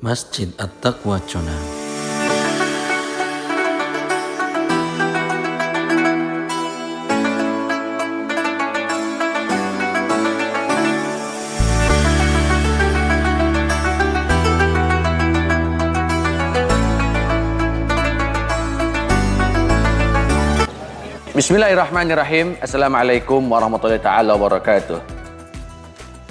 Masjid At-Taqwa Conang. Bismillahirrahmanirrahim. Assalamualaikum warahmatullahi ta'ala wabarakatuh.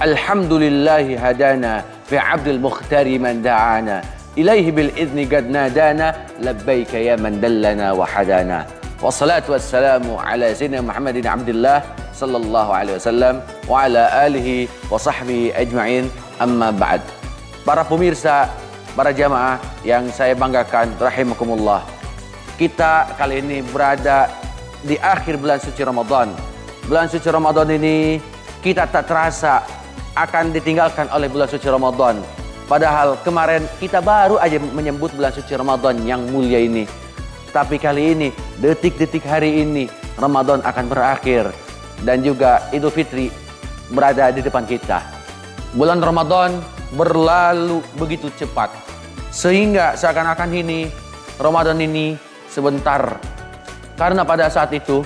Alhamdulillahi hadana fi abdil mukhtari man da'ana ilaihi bil idni qad nadana labbaika ya man dallana wa hadana. Wassalatu wassalamu ala sayyidina Muhammadin abdillah sallallahu alaihi wasallam wa ala alihi wa sahbihi ajma'in, amma ba'd. Para pemirsa, para jamaah yang saya banggakan rahimakumullah, kita kali ini berada di akhir bulan suci Ramadan. Bulan suci Ramadan ini kita tak terasa akan ditinggalkan oleh bulan suci Ramadan. Padahal kemarin kita baru aja menyambut bulan suci Ramadan yang mulia ini. Tapi kali ini, detik-detik hari ini, Ramadan akan berakhir. Dan juga Idul Fitri berada di depan kita. Bulan Ramadan berlalu begitu cepat. Sehingga seakan-akan ini, Ramadan ini sebentar. Karena pada saat itu,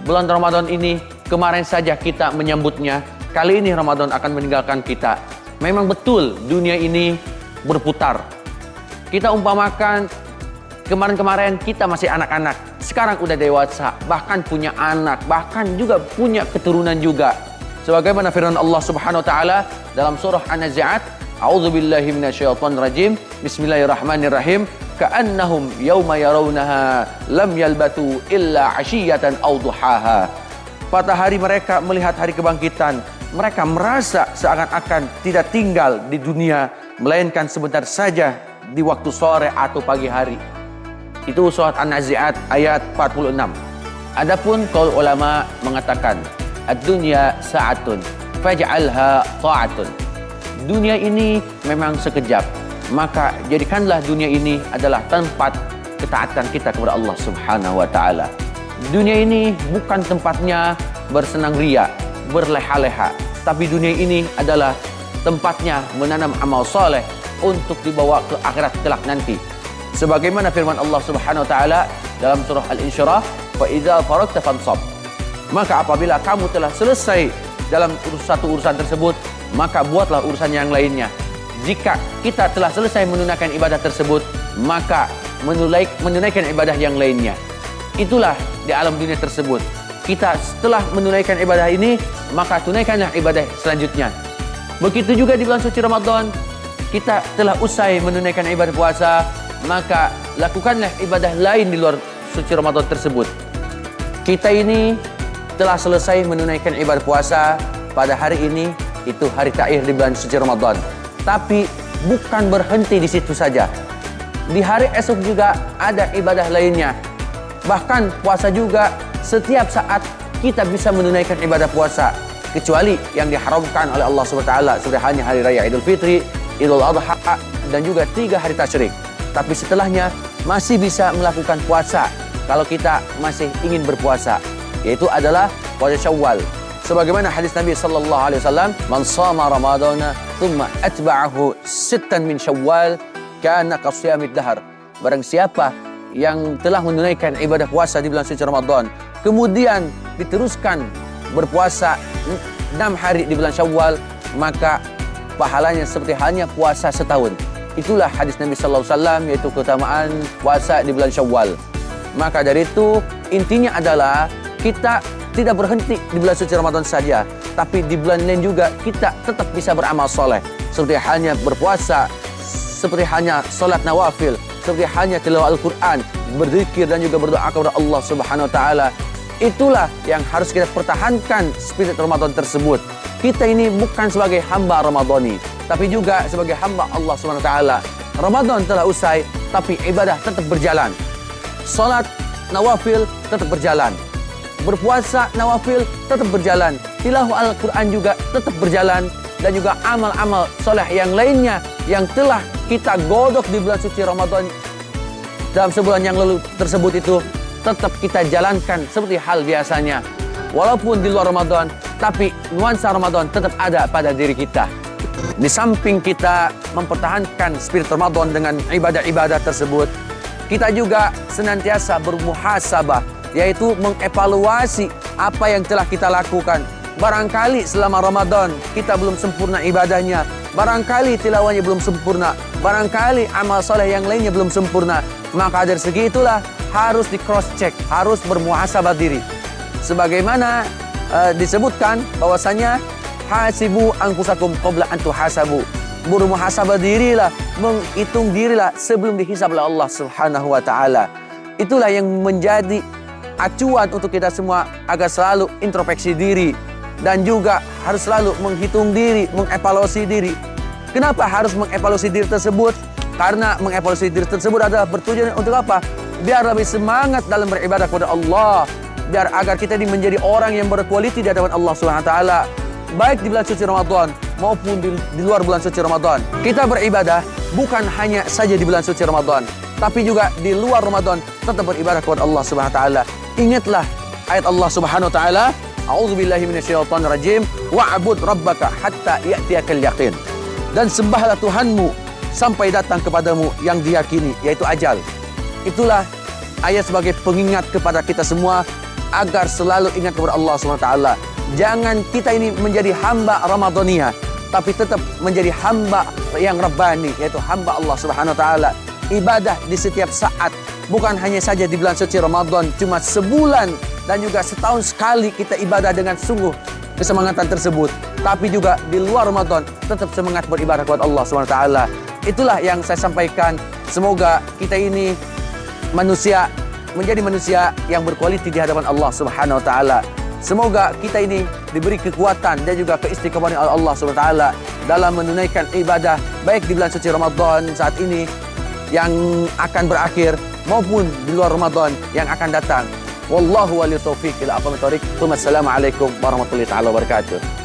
bulan Ramadan ini kemarin saja kita menyambutnya. Kali ini Ramadan akan meninggalkan kita. Memang betul dunia ini berputar. Kita umpamakan kemarin-kemarin kita masih anak-anak. Sekarang udah dewasa, bahkan punya anak, bahkan juga punya keturunan juga. Sebagaimana firman Allah Subhanahu wa taala dalam surah An-Nazi'at, A'udzubillahi minasyaitonirrajim. Bismillahirrahmanirrahim. Ka'annahum yawma yarawnaha lam yalbatu illa 'ashiyatan aw duhaha. Pada hari mereka melihat hari kebangkitan, mereka merasa seakan-akan tidak tinggal di dunia, melainkan sebentar saja di waktu sore atau pagi hari. Itu surat An-Nazi'at ayat 46. Adapun qaul ulama mengatakan, ad-dunya sa'atun faj'alha ta'atun. Dunia ini memang sekejap, maka jadikanlah dunia ini adalah tempat ketaatan kita kepada Allah Subhanahu wa taala. Dunia ini bukan tempatnya bersenang ria, berleha-leha, tapi dunia ini adalah tempatnya menanam amal soleh untuk dibawa ke akhirat kelak nanti. Sebagaimana firman Allah Subhanahu wa taala dalam surah Al-Insyirah, "Fa idza faragta fansab." Maka apabila kamu telah selesai dalam satu urusan tersebut, maka buatlah urusan yang lainnya. Jika kita telah selesai menunaikan ibadah tersebut, maka menunaikan ibadah yang lainnya. Itulah di alam dunia tersebut. Kita setelah menunaikan ibadah ini, maka tunaikanlah ibadah selanjutnya. Begitu juga di bulan suci Ramadan, kita telah usai menunaikan ibadah puasa, maka lakukanlah ibadah lain di luar suci Ramadan tersebut. Kita ini telah selesai menunaikan ibadah puasa pada hari ini, itu hari terakhir di bulan suci Ramadan. Tapi bukan berhenti di situ saja. Di hari esok juga ada ibadah lainnya. Bahkan puasa juga, setiap saat kita bisa menunaikan ibadah puasa, kecuali yang diharamkan oleh Allah SWT seperti halnya hari raya Idul Fitri, Idul Adha, dan juga 3 hari tasyrik. Tapi setelahnya masih bisa melakukan puasa kalau kita masih ingin berpuasa, yaitu adalah puasa Syawal. Sebagaimana hadis Nabi sallallahu alaihi wasallam, "Man shama Ramadana thumma atba'ahu sittan min Syawal kana qasiyamid dahr." Barang siapa yang telah menunaikan ibadah puasa di bulan suci Ramadan, kemudian diteruskan berpuasa 6 hari di bulan Syawal, maka pahalanya seperti halnya puasa setahun. Itulah hadis Nabi sallallahu alaihi wasallam, yaitu keutamaan puasa di bulan Syawal. Maka dari itu intinya adalah kita tidak berhenti di bulan suci Ramadan saja, tapi di bulan lain juga kita tetap bisa beramal soleh. Seperti halnya berpuasa, seperti halnya salat nawafil, seperti halnya tilawah Al-Quran, berzikir dan juga berdoa kepada Allah Subhanahu wa taala. Itulah yang harus kita pertahankan spirit Ramadan tersebut. Kita ini bukan sebagai hamba Ramadhani, tapi juga sebagai hamba Allah Subhanahu wa taala. Ramadan telah usai, tapi ibadah tetap berjalan. Salat nawafil tetap berjalan. Berpuasa nawafil tetap berjalan. Tilawah Al-Quran juga tetap berjalan. Dan juga amal-amal soleh yang lainnya yang telah kita godok di bulan suci Ramadan dalam sebulan yang lalu tersebut itu tetap kita jalankan seperti hal biasanya. Walaupun di luar Ramadan, tapi nuansa Ramadan tetap ada pada diri kita. Di samping kita mempertahankan spirit Ramadan dengan ibadah-ibadah tersebut, kita juga senantiasa bermuhasabah, yaitu mengevaluasi apa yang telah kita lakukan. Barangkali selama Ramadan kita belum sempurna ibadahnya, barangkali tilawahnya belum sempurna, barangkali amal soleh yang lainnya belum sempurna. Maka dari segi itulah harus di cross check, harus bermuhasabah diri. Sebagaimana disebutkan bahwasanya hasibu anfusakum qabla an tuhasabu. Bermuhasabah dirilah, menghitung dirilah sebelum dihisab oleh Allah Subhanahu wa taala. Itulah yang menjadi acuan untuk kita semua agar selalu introspeksi diri dan juga harus selalu menghitung diri, mengevaluasi diri. Kenapa harus mengevaluasi diri tersebut? Karena mengevaluasi diri tersebut adalah bertujuan untuk apa? Biar lebih semangat dalam beribadah kepada Allah, biar agar kita ini menjadi orang yang berkualitas di hadapan Allah Subhanahu wa taala, baik di bulan suci Ramadan maupun di luar bulan suci Ramadan. Kita beribadah bukan hanya saja di bulan suci Ramadan, tapi juga di luar Ramadan tetap beribadah kepada Allah Subhanahu wa taala. Ingatlah ayat Allah Subhanahu wa taala, a'udzubillahi minasyaitonir rajim, wa'bud rabbaka hatta ya'tiyakal yaqin. Dan sembahlah Tuhanmu sampai datang kepadamu yang diyakini, yaitu ajal. Itulah ayat sebagai pengingat kepada kita semua agar selalu ingat kepada Allah Subhanahu wa taala. Jangan kita ini menjadi hamba Ramadhania, tapi tetap menjadi hamba yang Rabbani, yaitu hamba Allah Subhanahu wa taala. Ibadah di setiap saat, bukan hanya saja di bulan suci Ramadan, cuma sebulan dan juga setahun sekali kita ibadah dengan sungguh kesemangatan tersebut. Tapi juga di luar Ramadan tetap semangat beribadah kepada Allah Subhanahu wa taala. Itulah yang saya sampaikan. Semoga kita ini menjadi manusia yang berkualitas di hadapan Allah Subhanahu wa taala. Semoga kita ini diberi kekuatan dan juga keistiqomahan oleh Allah Subhanahu wa taala dalam menunaikan ibadah baik di bulan suci Ramadan saat ini yang akan berakhir maupun di luar Ramadan yang akan datang. Wallahu waliyut taufiq ila aqwamit thoriq. Wassalamualaikum warahmatullahi taala wabarakatuh.